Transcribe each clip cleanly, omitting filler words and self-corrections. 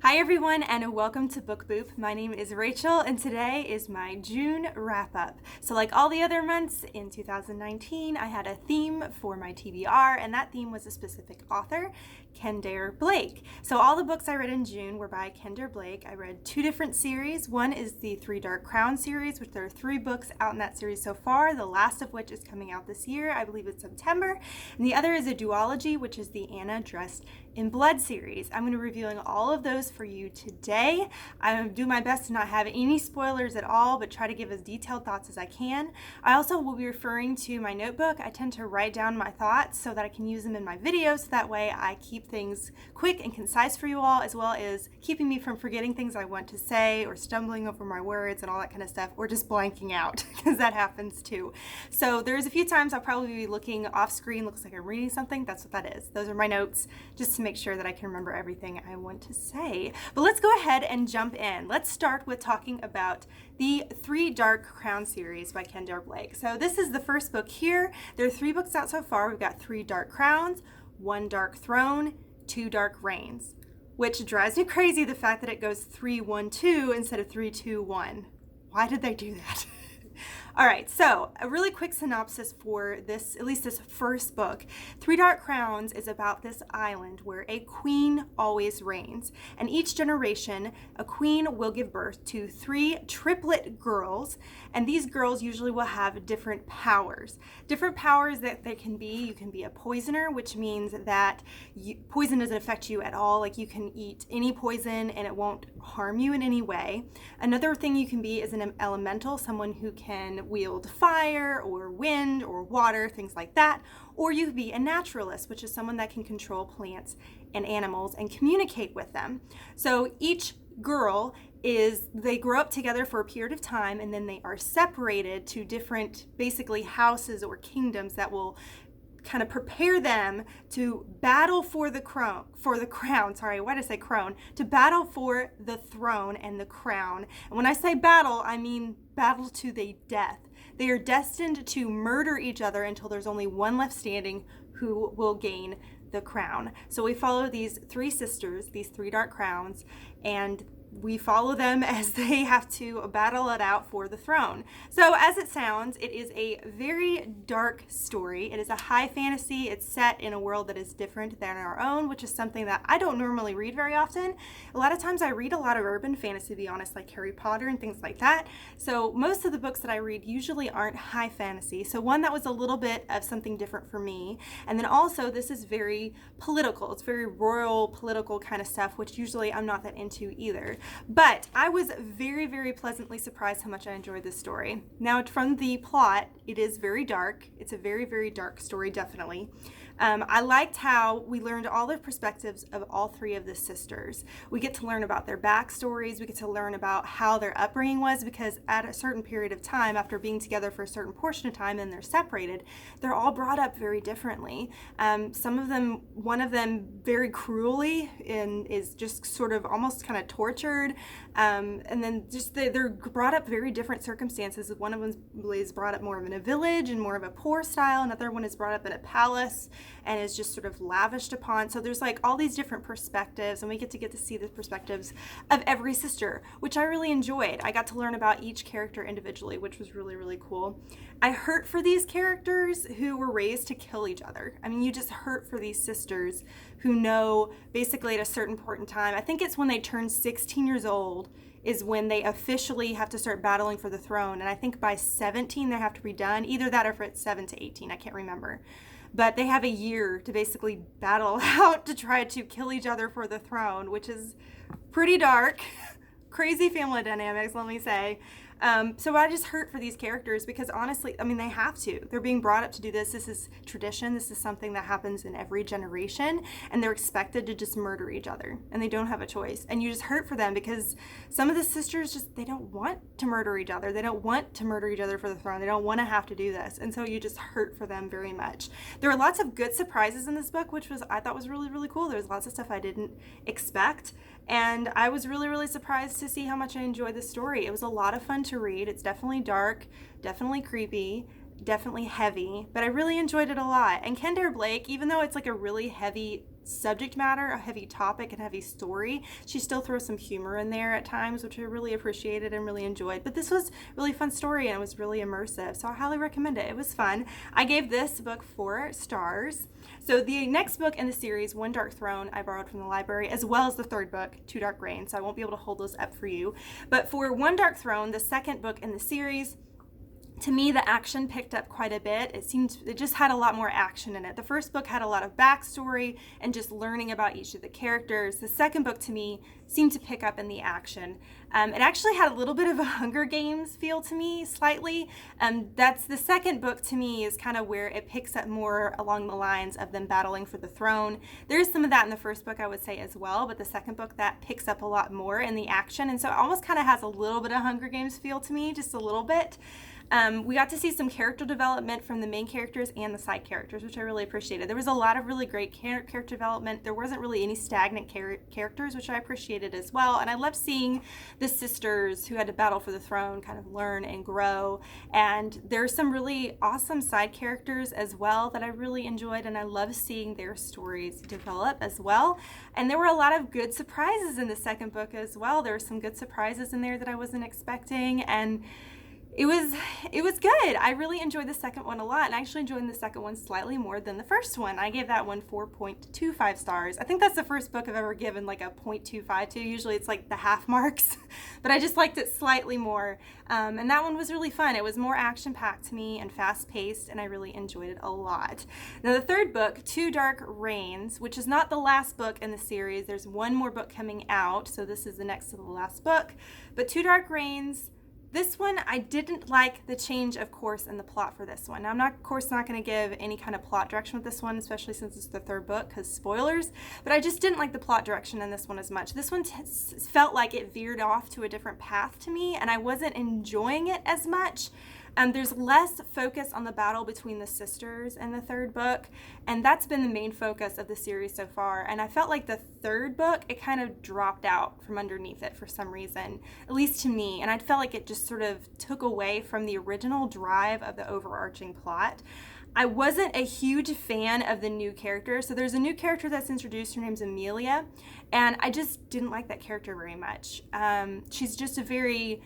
Hi everyone and welcome to Book Boop. My name is Rachel and today is my June wrap up. So like all the other months in 2019, I had a theme for my TBR and that theme was a specific author, Kendare Blake. So all the books I read in June were by Kendare Blake. I read two different series. One is the Three Dark Crowns series, which there are three books out in that series so far, the last of which is coming out this year. I believe it's September. And the other is a duology, which is the Anna Dressed in Blood series. I'm going to be reviewing all of those for you today. I'm going to do my best to not have any spoilers at all, but try to give as detailed thoughts as I can. I also will be referring to my notebook. I tend to write down my thoughts so that I can use them in my videos, so that way I keep things quick and concise for you all, as well as keeping me from forgetting things I want to say or stumbling over my words and all that kind of stuff, or just blanking out, because that happens too. So there's a few times I'll probably be looking off screen, looks like I'm reading something. That's what that is. Those are my notes, just to make sure that I can remember everything I want to say. But let's go ahead and jump in. Let's start with talking about the Three Dark Crown series by Kendare Blake. So this is the first book here. There are three books out so far. We've got Three Dark Crowns, One Dark Throne, Two Dark Reigns, which drives me crazy, the fact that it goes 3-1-2 instead of 3-2-1. Why did they do that? All right, so a really quick synopsis for this, at least this first book. Three Dark Crowns is about this island where a queen always reigns. And each generation, a queen will give birth to three triplet girls. And these girls usually will have different powers. Different powers that they can be. You can be a poisoner, which means that poison doesn't affect you at all. Like you can eat any poison and it won't harm you in any way. Another thing you can be is an elemental, someone who can wield fire or wind or water, things like that. Or you could be a naturalist, which is someone that can control plants and animals and communicate with them. So each girl they grow up together for a period of time and then they are separated to different basically houses or kingdoms that will kind of prepare them to battle for the crown, to battle for the throne and the crown. And when I say battle, I mean battle to the death. They are destined to murder each other until there's only one left standing who will gain the crown. So we follow these three sisters, these three dark crowns, and we follow them as they have to battle it out for the throne. So as it sounds, it is a very dark story. It is a high fantasy. It's set in a world that is different than our own, which is something that I don't normally read very often. A lot of times I read a lot of urban fantasy, to be honest, like Harry Potter and things like that. So most of the books that I read usually aren't high fantasy. So one that was a little bit of something different for me. And then also this is very political. It's very royal political kind of stuff, which usually I'm not that into either. But I was very, very pleasantly surprised how much I enjoyed this story. Now, from the plot, it is very dark. It's a very, very dark story, definitely. I liked how we learned all the perspectives of all three of the sisters. We get to learn about their backstories. We get to learn about how their upbringing was, because at a certain period of time, after being together for a certain portion of time and they're separated, they're all brought up very differently. One of them very cruelly and is just sort of almost kind of tortured. And then just they're brought up very different circumstances. One of them is brought up more in a village and more of a poor style. Another one is brought up in a palace and is just sort of lavished upon. So there's like all these different perspectives, and we get to see the perspectives of every sister, which I really enjoyed. I got to learn about each character individually, which was really, really cool. I hurt for these characters who were raised to kill each other. I mean, you just hurt for these sisters who know basically at a certain point in time, I think it's when they turn 16 years old, is when they officially have to start battling for the throne. And I think by 17 they have to be done. Either that or if it's 7 to 18, I can't remember. But they have a year to basically battle out to try to kill each other for the throne, which is pretty dark. Crazy family dynamics, let me say. So I just hurt for these characters because honestly, I mean, they have to. They're being brought up to do this. This is tradition. This is something that happens in every generation, and they're expected to just murder each other, and they don't have a choice. And you just hurt for them because some of the sisters they don't want to murder each other. They don't want to murder each other for the throne. They don't want to have to do this. And so you just hurt for them very much. There are lots of good surprises in this book, which I thought was really, really cool. There's lots of stuff I didn't expect. And I was really, really surprised to see how much I enjoyed the story. It was a lot of fun to read. It's definitely dark, definitely creepy, definitely heavy, but I really enjoyed it a lot. And Kendare Blake, even though it's like a really heavy subject matter, a heavy topic, and heavy story, she still throws some humor in there at times, which I really appreciated and really enjoyed. But this was a really fun story, and it was really immersive, so I highly recommend it. It was fun. I gave this book 4 stars. So the next book in the series, One Dark Throne, I borrowed from the library, as well as the third book, Two Dark Reigns, so I won't be able to hold those up for you. But for One Dark Throne, the second book in the series, to me, the action picked up quite a bit. It just had a lot more action in it. The first book had a lot of backstory and just learning about each of the characters. The second book, to me, seemed to pick up in the action. It actually had a little bit of a Hunger Games feel to me, slightly. That's the second book, to me, is kind of where it picks up more along the lines of them battling for the throne. There is some of that in the first book, I would say, as well, but the second book, that picks up a lot more in the action, and so it almost kind of has a little bit of Hunger Games feel to me, just a little bit. We got to see some character development from the main characters and the side characters, which I really appreciated. There was a lot of really great character development. There wasn't really any stagnant characters, which I appreciated as well. And I loved seeing the sisters who had to battle for the throne kind of learn and grow. And there's some really awesome side characters as well that I really enjoyed, and I love seeing their stories develop as well. And there were a lot of good surprises in the second book as well. There were some good surprises in there that I wasn't expecting, and it was good. I really enjoyed the second one a lot, and I actually enjoyed the second one slightly more than the first one. I gave that one 4.25 stars. I think that's the first book I've ever given like a 0.25 to. Usually it's like the half marks, but I just liked it slightly more. And that one was really fun. It was more action-packed to me and fast-paced, and I really enjoyed it a lot. Now the third book, Two Dark Reigns, which is not the last book in the series. There's one more book coming out, so this is the next to the last book. But Two Dark Reigns, this one, I didn't like the change of course in the plot for this one. Now, I'm not, of course, not going to give any kind of plot direction with this one, especially since it's the third book, because spoilers, but I just didn't like the plot direction in this one as much. This one felt like it veered off to a different path to me, and I wasn't enjoying it as much. There's less focus on the battle between the sisters in the third book, and that's been the main focus of the series so far. And I felt like the third book, it kind of dropped out from underneath it for some reason, at least to me, and I felt like it just sort of took away from the original drive of the overarching plot. I wasn't a huge fan of the new character. So there's a new character that's introduced. Her name's Amelia, and I just didn't like that character very much. She's just a very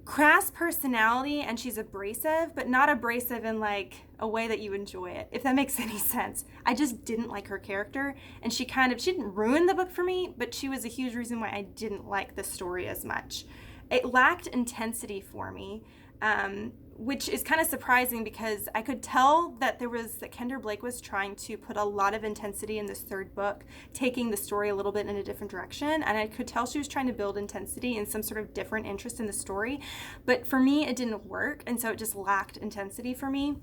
crass personality, and she's abrasive, but not abrasive in like a way that you enjoy it, if that makes any sense. I just didn't like her character, and she didn't ruin the book for me, but she was a huge reason why I didn't like the story as much. It lacked intensity for me, which is kind of surprising because I could tell that Kendare Blake was trying to put a lot of intensity in this third book, taking the story a little bit in a different direction, and I could tell she was trying to build intensity and some sort of different interest in the story, but for me it didn't work, and so it just lacked intensity for me.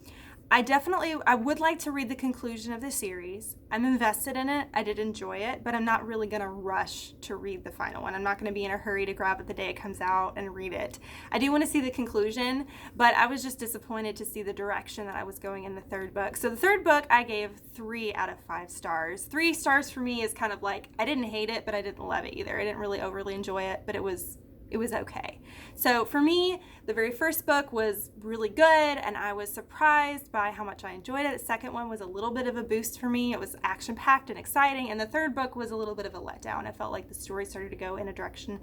I would like to read the conclusion of the series. I'm invested in it. I did enjoy it, but I'm not really going to rush to read the final one. I'm not going to be in a hurry to grab it the day it comes out and read it. I do want to see the conclusion, but I was just disappointed to see the direction that I was going in the third book. So the third book, I gave 3 out of 5 stars. 3 stars for me is kind of like, I didn't hate it, but I didn't love it either. I didn't really overly enjoy it, but it was okay. So for me, the very first book was really good, and I was surprised by how much I enjoyed it. The second one was a little bit of a boost for me. It was action-packed and exciting, and the third book was a little bit of a letdown. I felt like the story started to go in a direction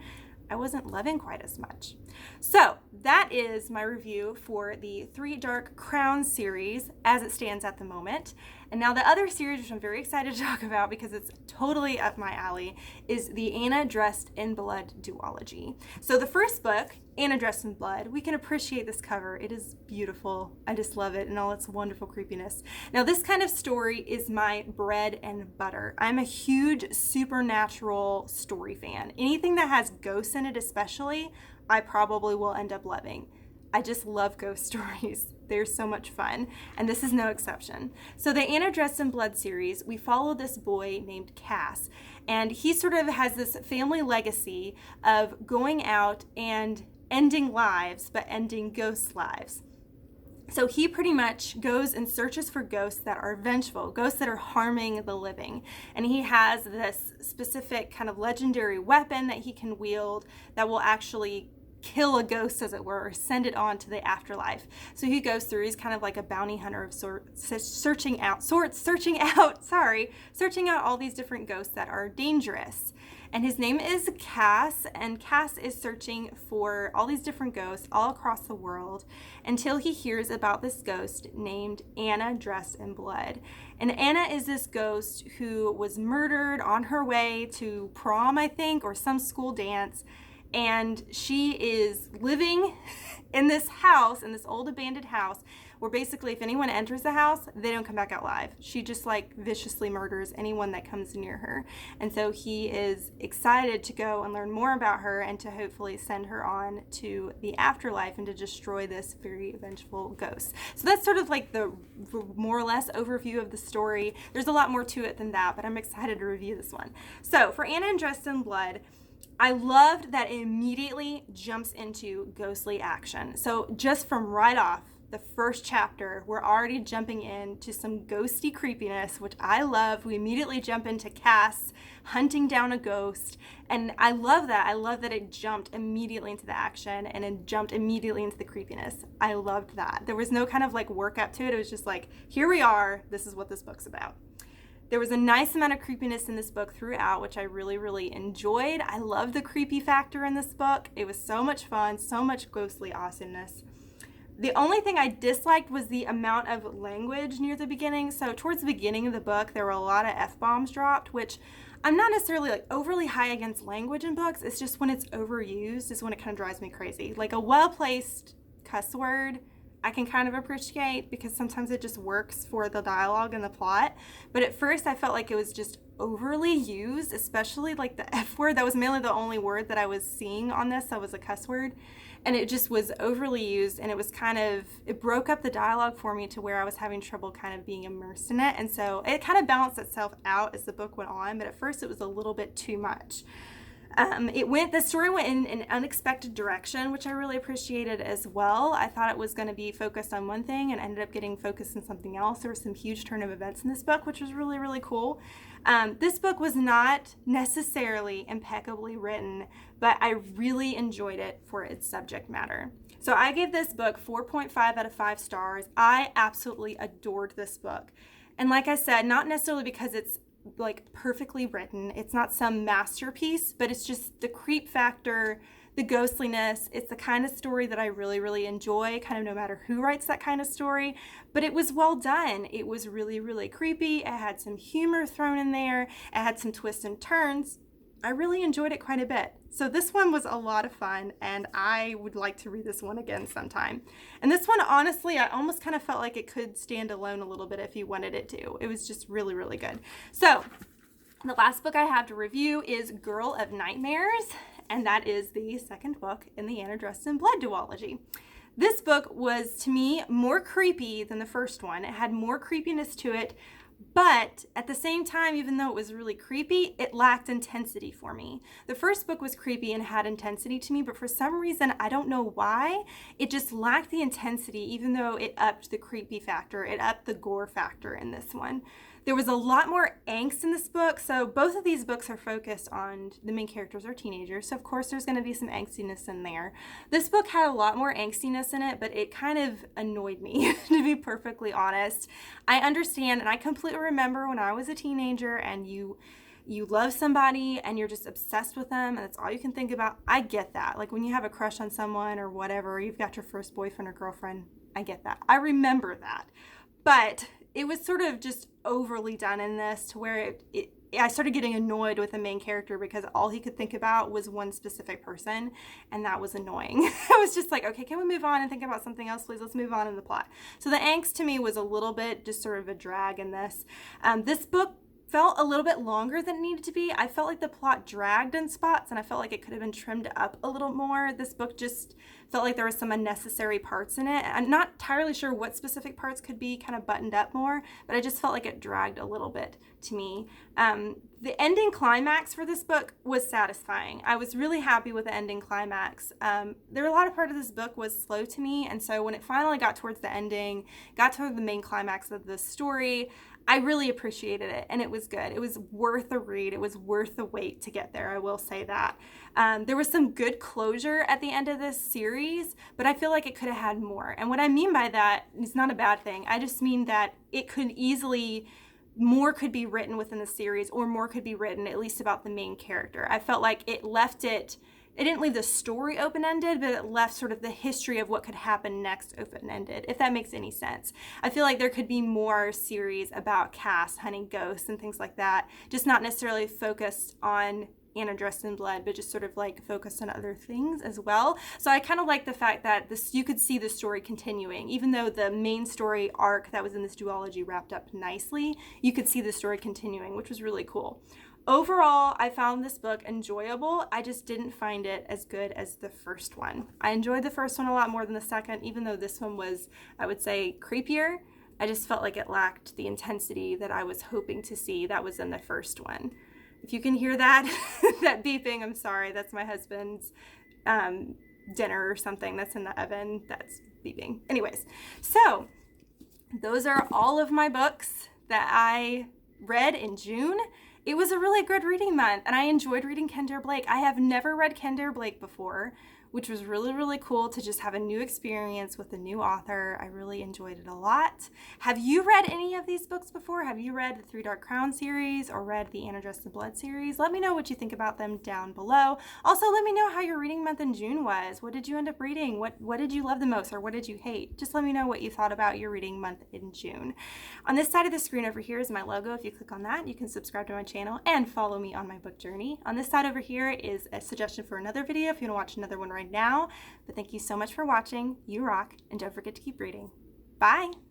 I wasn't loving quite as much. So that is my review for the Three Dark Crowns series as it stands at the moment. And now the other series, which I'm very excited to talk about because it's totally up my alley, is the Anna Dressed in Blood duology. So the first book, Anna Dressed in Blood, we can appreciate this cover. It is beautiful. I just love it and all its wonderful creepiness. Now this kind of story is my bread and butter. I'm a huge supernatural story fan. Anything that has ghosts in it especially, I probably will end up loving. I just love ghost stories. They're so much fun, and this is no exception. So the Anna Dressed in Blood series, we follow this boy named Cass, and he sort of has this family legacy of going out and ending lives, but ending ghosts' lives. So he pretty much goes and searches for ghosts that are vengeful, ghosts that are harming the living. And he has this specific kind of legendary weapon that he can wield that will actually kill a ghost, as it were, or send it on to the afterlife. So he goes through, he's kind of like a bounty hunter of sorts, searching out all these different ghosts that are dangerous. And his name is Cass, and Cass is searching for all these different ghosts all across the world until he hears about this ghost named Anna dressed in blood. And Anna is this ghost who was murdered on her way to prom, I think, or some school dance. And she is living in this house, in this old abandoned house, where basically if anyone enters the house, they don't come back out alive. She just like viciously murders anyone that comes near her. And so he is excited to go and learn more about her and to hopefully send her on to the afterlife and to destroy this very vengeful ghost. So that's sort of like the more or less overview of the story. There's a lot more to it than that, but I'm excited to review this one. So for Anna Dressed in Blood, I loved that it immediately jumps into ghostly action. So just from right off, the first chapter, we're already jumping into some ghosty creepiness, which I love. We immediately jump into Cass hunting down a ghost, and I love that. I love that it jumped immediately into the action and it jumped immediately into the creepiness. I loved that. There was no kind of like work up to it. It was just like, here we are. This is what this book's about. There was a nice amount of creepiness in this book throughout, which I really, really enjoyed. I love the creepy factor in this book. It was so much fun, so much ghostly awesomeness. The only thing I disliked was the amount of language near the beginning. So towards the beginning of the book, there were a lot of F-bombs dropped, which I'm not necessarily like overly high against language in books. It's just when it's overused is when it kind of drives me crazy. Like a well-placed cuss word, I can kind of appreciate because sometimes it just works for the dialogue and the plot. But at first I felt like it was just overly used, especially like the F word. That was mainly the only word that I was seeing on this that was a cuss word. And it just was overly used, and it broke up the dialogue for me to where I was having trouble kind of being immersed in it. And so it kind of balanced itself out as the book went on, but at first it was a little bit too much. The story went in an unexpected direction, which I really appreciated as well. I thought it was going to be focused on one thing and ended up getting focused on something else. There was some huge turn of events in this book, which was really, really cool. This book was not necessarily impeccably written, but I really enjoyed it for its subject matter. So I gave this book 4.5 out of 5 stars. I absolutely adored this book. And like I said, not necessarily because it's like perfectly written. It's not some masterpiece, but it's just the creep factor, the ghostliness. It's the kind of story that I really, really enjoy, kind of no matter who writes that kind of story. But it was well done. It was really, really creepy. It had some humor thrown in there. It had some twists and turns. I really enjoyed it quite a bit. So this one was a lot of fun, and I would like to read this one again sometime. And this one, honestly, I almost kind of felt like it could stand alone a little bit if you wanted it to. It was just really, really good. So the last book I have to review is Girl of Nightmares, and that is the second book in the Anna Dressed in Blood duology. This book was, to me, more creepy than the first one. It had more creepiness to it, but at the same time, even though it was really creepy, it lacked intensity for me. The first book was creepy and had intensity to me, but for some reason, I don't know why, it just lacked the intensity, even though it upped the creepy factor, it upped the gore factor in this one. There was a lot more angst in this book. So both of these books are focused on the main characters are teenagers. So of course there's going to be some angstiness in there. This book had a lot more angstiness in it, but it kind of annoyed me, to be perfectly honest. I understand, and I completely remember when I was a teenager and you love somebody and you're just obsessed with them and that's all you can think about. I get that. Like when you have a crush on someone or whatever, you've got your first boyfriend or girlfriend. I get that. I remember that. But it was sort of just overly done in this to where I started getting annoyed with the main character because all he could think about was one specific person, and that was annoying. I was just like, okay, can we move on and think about something else, please? Let's move on in the plot. So the angst to me was a little bit just sort of a drag in this. This book felt a little bit longer than it needed to be. I felt like the plot dragged in spots, and I felt like it could have been trimmed up a little more. This book just felt like there were some unnecessary parts in it. I'm not entirely sure what specific parts could be kind of buttoned up more, but I just felt like it dragged a little bit to me. The ending climax for this book was satisfying. I was really happy with the ending climax. There were a lot of part of this book was slow to me, and so when it finally got towards the ending, got toward the main climax of the story, I really appreciated it, and it was good. It was worth a read. It was worth the wait to get there, I will say that. There was some good closure at the end of this series, but I feel like it could have had more. And what I mean by that is not a bad thing. I just mean that it could easily, more could be written within the series, or more could be written at least about the main character. I felt like it didn't leave the story open-ended, but it left sort of the history of what could happen next open-ended, if that makes any sense. I feel like there could be more series about Cass hunting ghosts and things like that, just not necessarily focused on Anna Dressed in Blood, but just sort of like focused on other things as well. So I kind of like the fact that you could see the story continuing. Even though the main story arc that was in this duology wrapped up nicely, you could see the story continuing, which was really cool. Overall, I found this book enjoyable. I just didn't find it as good as the first one. I enjoyed the first one a lot more than the second, even though this one was, I would say, creepier. I just felt like it lacked the intensity that I was hoping to see that was in the first one. If you can hear that, that beeping, I'm sorry. That's my husband's dinner or something that's in the oven that's beeping. Anyways, so those are all of my books that I read in June. It was a really good reading month, and I enjoyed reading Kendare Blake. I have never read Kendare Blake before, which was really, really cool to just have a new experience with a new author. I really enjoyed it a lot. Have you read any of these books before? Have you read the Three Dark Crown series or read the Anna Dressed in Blood series? Let me know what you think about them down below. Also, let me know how your reading month in June was. What did you end up reading? What did you love the most, or what did you hate? Just let me know what you thought about your reading month in June. On this side of the screen over here is my logo. If you click on that, you can subscribe to my channel and follow me on my book journey. On this side over here is a suggestion for another video if you want to watch another one right now. But thank you so much for watching. You rock, and don't forget to keep reading. Bye!